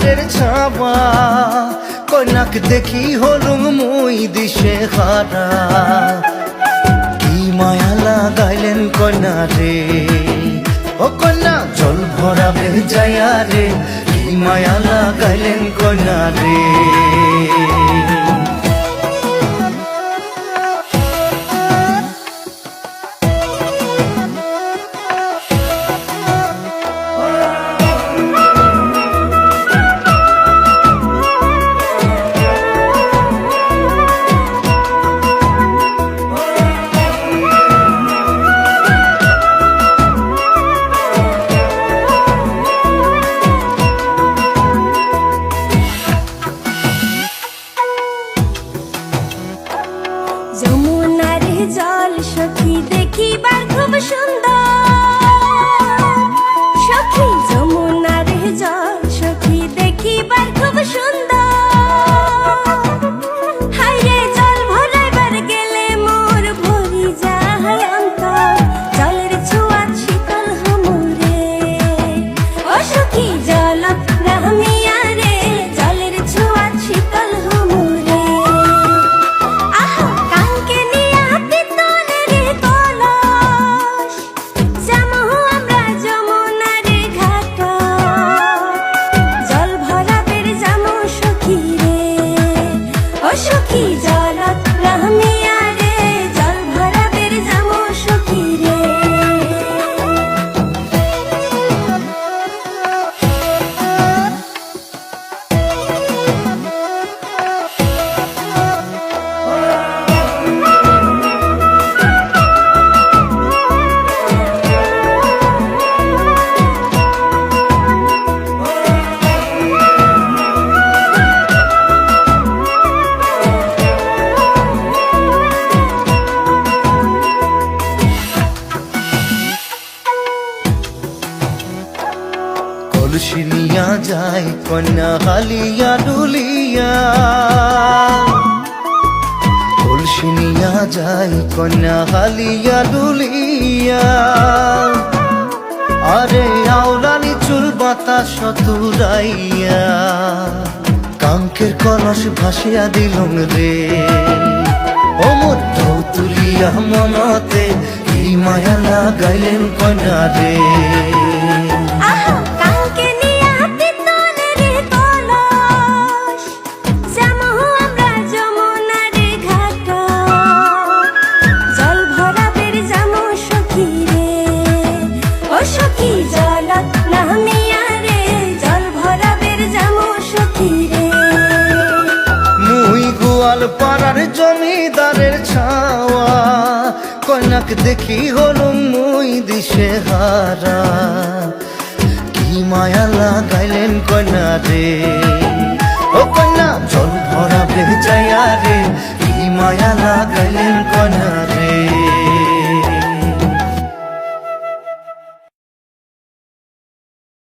জমিদারের ছাওয়া কন্যাক দেখি হলুম মুই দিশে হারা কি মায়া লাগাইলেন কন্যা রে ও কন্যা জল ভরা ভেজাইয়া রে কি মায়া লাগাইলেন কন্যা রে যমুনার জল সখী দেখিবার খুব সুন্দর সখী যমুনার জল সখী দেখিবার খুব সুন্দর হায়রে জল ভরাইবার গেলে মোর ভরি যায় অন্তর জলের ছোঁয়া শীতল হামুরে ও সখী জল রামিয়া রে জলের ছোঁয়া শীতল হামুরে সখী জলত রামিয়া রে জল ভরাবের যামো সখী রে কলসি নিয়া যায় কন্যা হালিয়া ডুলিয়া কলসি নিয়া যায় কন্যা হালিয়া ডুলিয়া আরে আওলানি চুল বাতাস তুরাইয়া কাঙ্কের কলস ভাসিয়া দিলুম রে ও মোর ঢৌ তুলিয়া মনতে কি মায়া লাগাইলেন কন্যা রে সখী জলত নামিয়া রে জল ভরাবের যামো সখী রে মুই গোয়াল পাড়ার জমিদারের ছাওয়া কন্যাক দেখি হলুম মুই দিশে হারা কি মায়া লাগাইলেন কন্যা রে ও কন্যা জল ভরা ভেজাইয়া রে কি মায়া লাগাইলেন কন্যা রে